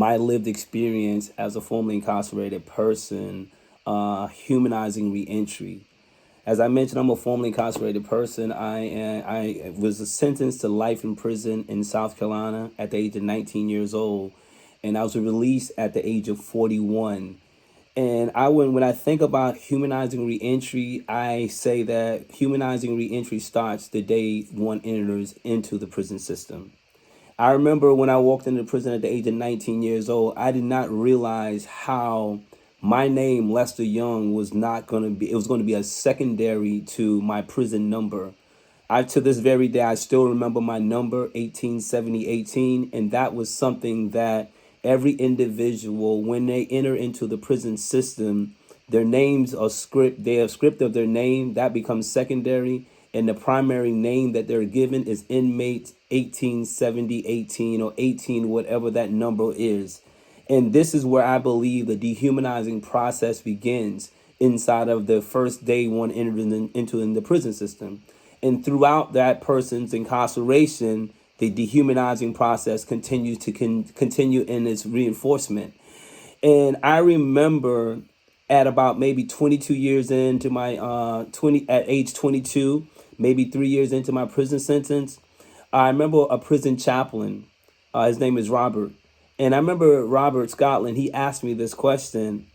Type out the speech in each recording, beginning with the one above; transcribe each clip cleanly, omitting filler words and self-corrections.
my lived experience as a formerly incarcerated person, humanizing reentry. As I mentioned, I'm a formerly incarcerated person. I was sentenced to life in prison in South Carolina at the age of 19 years old, and I was released at the age of 41. And when I think about humanizing reentry, I say that humanizing reentry starts the day one enters into the prison system. I remember when I walked into prison at the age of 19 years old, I did not realize how my name, Lester Young, was not going to be, it was going to be a secondary to my prison number. To this very day, I still remember my number, 187018, and that was something that every individual, when they enter into the prison system, their names are they have script of their name, that becomes secondary, and the primary name that they're given is inmate 187018 or 18, whatever that number is. And this is where I believe the dehumanizing process begins inside of the first day one enters into in the prison system. And throughout that person's incarceration, the dehumanizing process continues to continue in its reinforcement. And I remember at about maybe 22 years into my 20 at age 22, maybe 3 years into my prison sentence, I remember a prison chaplain. His name is Robert. And I remember Robert Scotland, he asked me this question.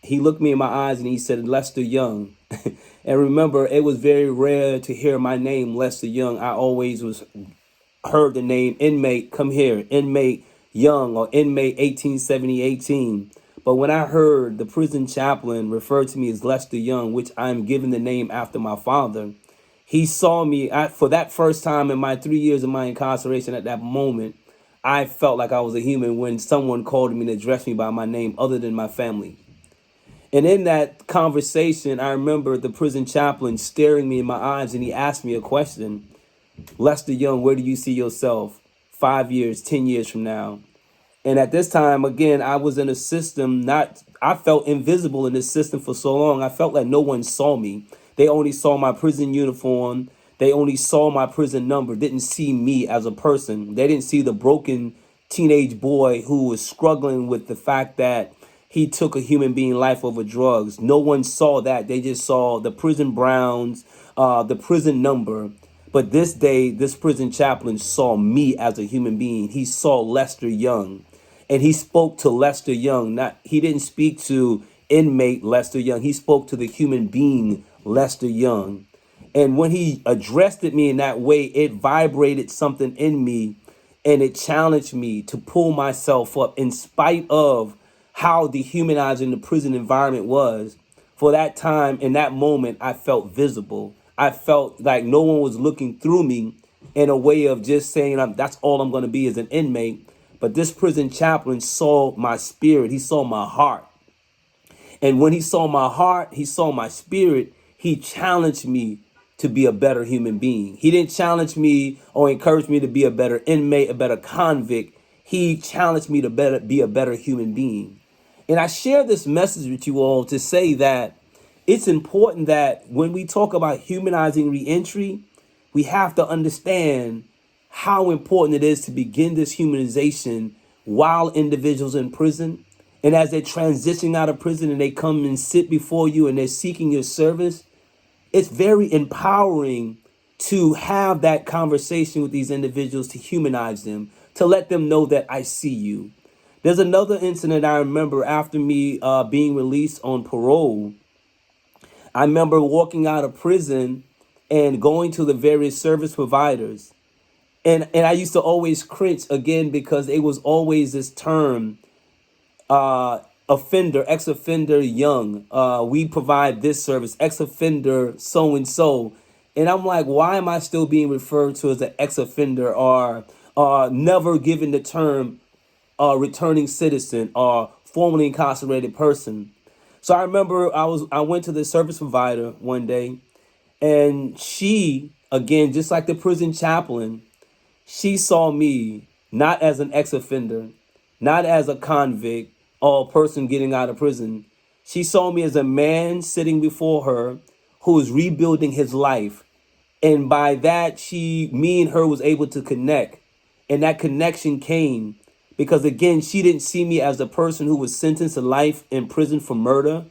He looked me in my eyes and he said, Lester Young. And remember, it was very rare to hear my name, Lester Young. I always was heard the name inmate, come here, inmate Young or inmate 187018. But when I heard the prison chaplain refer to me as Lester Young, which I'm giving the name after my father, he saw me for that first time in my 3 years of my incarceration. At that moment, I felt like I was a human when someone called me and addressed me by my name other than my family. And in that conversation, I remember the prison chaplain staring me in my eyes and he asked me a question. Lester Young, where do you see yourself 5 years, 10 years from now? And at this time, again, I was in a system, I felt invisible in this system for so long. I felt like no one saw me. They only saw my prison uniform. They only saw my prison number, didn't see me as a person. They didn't see the broken teenage boy who was struggling with the fact that he took a human being life over drugs. No one saw that. They just saw the prison browns, the prison number. But this day, this prison chaplain saw me as a human being. He saw Lester Young, and he spoke to Lester Young. He didn't speak to inmate Lester Young. He spoke to the human being Lester Young. And when he addressed me in that way, it vibrated something in me, and it challenged me to pull myself up in spite of how dehumanizing the prison environment was. For that time, in that moment, I felt visible. I felt like no one was looking through me in a way of just saying, that's all I'm going to be as an inmate. But this prison chaplain saw my spirit. He saw my heart. And when he saw my heart, he saw my spirit, he challenged me to be a better human being. He didn't challenge me or encourage me to be a better inmate, a better convict. He challenged me to be a better human being. And I share this message with you all to say that it's important that when we talk about humanizing reentry, we have to understand how important it is to begin this humanization while individuals in prison. And as they're transitioning out of prison and they come and sit before you and they're seeking your service, it's very empowering to have that conversation with these individuals, to humanize them, to let them know that I see you. There's another incident I remember after me being released on parole. I remember walking out of prison and going to the various service providers. And I used to always cringe again because it was always this term, offender, ex-offender young. We provide this service, ex-offender so-and-so. And I'm like, why am I still being referred to as an ex-offender or never given the term returning citizen or formerly incarcerated person? So I remember I went to the service provider one day, and she, again, just like the prison chaplain, she saw me not as an ex-offender, not as a convict or a person getting out of prison. She saw me as a man sitting before her who was rebuilding his life. And by that, me and her was able to connect. And that connection came because again, she didn't see me as the person who was sentenced to life in prison for murder.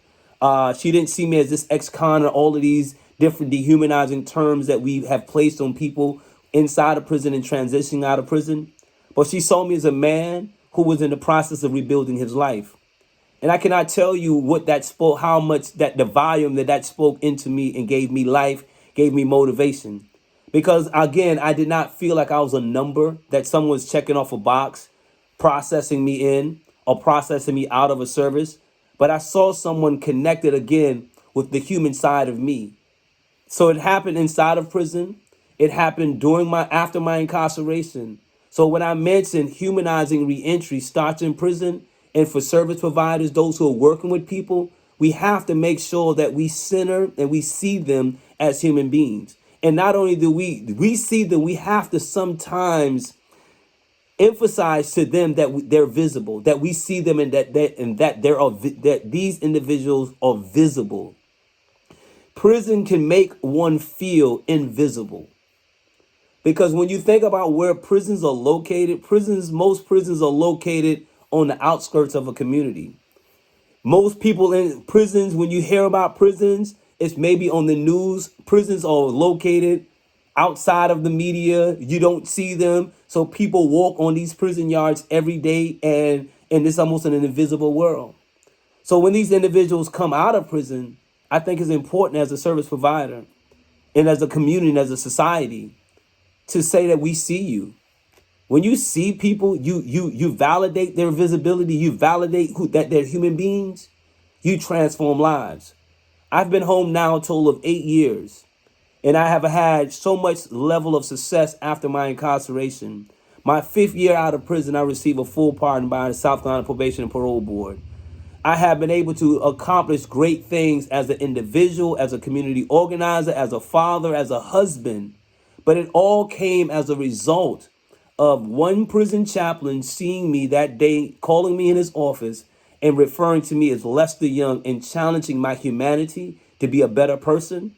She didn't see me as this ex-con or all of these different dehumanizing terms that we have placed on people inside of prison and transitioning out of prison. But she saw me as a man who was in the process of rebuilding his life. And I cannot tell you what that spoke, how much that the volume that spoke into me and gave me life, gave me motivation. Because again, I did not feel like I was a number that someone's checking off a box, processing me in or processing me out of a service. But I saw someone connected again with the human side of me. So it happened inside of prison. It happened after my incarceration. So when I mentioned humanizing reentry starts in prison, and for service providers, those who are working with people, we have to make sure that we center and we see them as human beings. And not only do we see them, we have to sometimes emphasize to them that they're visible, that we see them and that these individuals are visible. Prison can make one feel invisible. Because when you think about where prisons are located, most prisons are located on the outskirts of a community. Most people in prisons, when you hear about prisons, it's maybe on the news. Prisons are located outside of the media. You don't see them. So people walk on these prison yards every day, and it's almost an invisible world. So when these individuals come out of prison, I think it's important as a service provider and as a community and as a society to say that we see you. When you see people, you validate their visibility, you validate that they're human beings, you transform lives. I've been home now a total of 8 years, and I have had so much level of success after my incarceration. My 5th year out of prison, I received a full pardon by the South Carolina Probation and Parole Board. I have been able to accomplish great things as an individual, as a community organizer, as a father, as a husband. But it all came as a result of one prison chaplain seeing me that day, calling me in his office and referring to me as Lester Young and challenging my humanity to be a better person.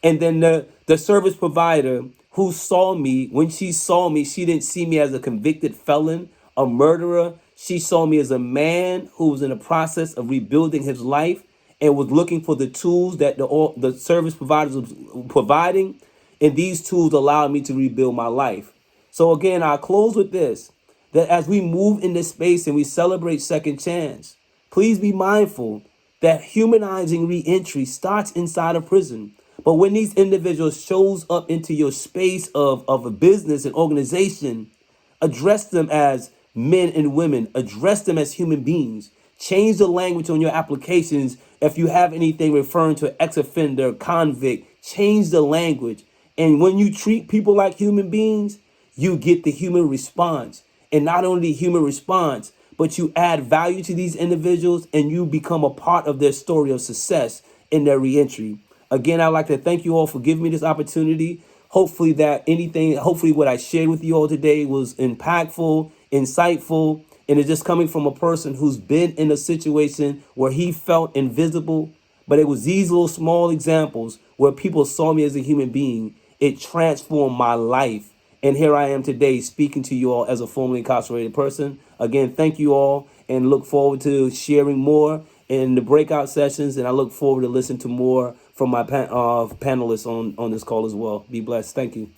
And then the service provider who saw me, when she saw me, she didn't see me as a convicted felon, a murderer. She saw me as a man who was in the process of rebuilding his life and was looking for the tools that the service providers was providing. And these tools allowed me to rebuild my life. So again, I'll close with this, that as we move in this space and we celebrate Second Chance, please be mindful that humanizing reentry starts inside of prison. But when these individuals shows up into your space of a business and organization, address them as men and women, address them as human beings. Change the language on your applications. If you have anything referring to an ex-offender, convict, change the language. And when you treat people like human beings, you get the human response. And not only the human response, but you add value to these individuals and you become a part of their story of success in their reentry. Again, I'd like to thank you all for giving me this opportunity. Hopefully what I shared with you all today was impactful, insightful, and it's just coming from a person who's been in a situation where he felt invisible. But it was these little small examples where people saw me as a human being. It transformed my life. And here I am today speaking to you all as a formerly incarcerated person. Again, thank you all and look forward to sharing more in the breakout sessions. And I look forward to listening to more from my panelists on this call as well. Be blessed. Thank you.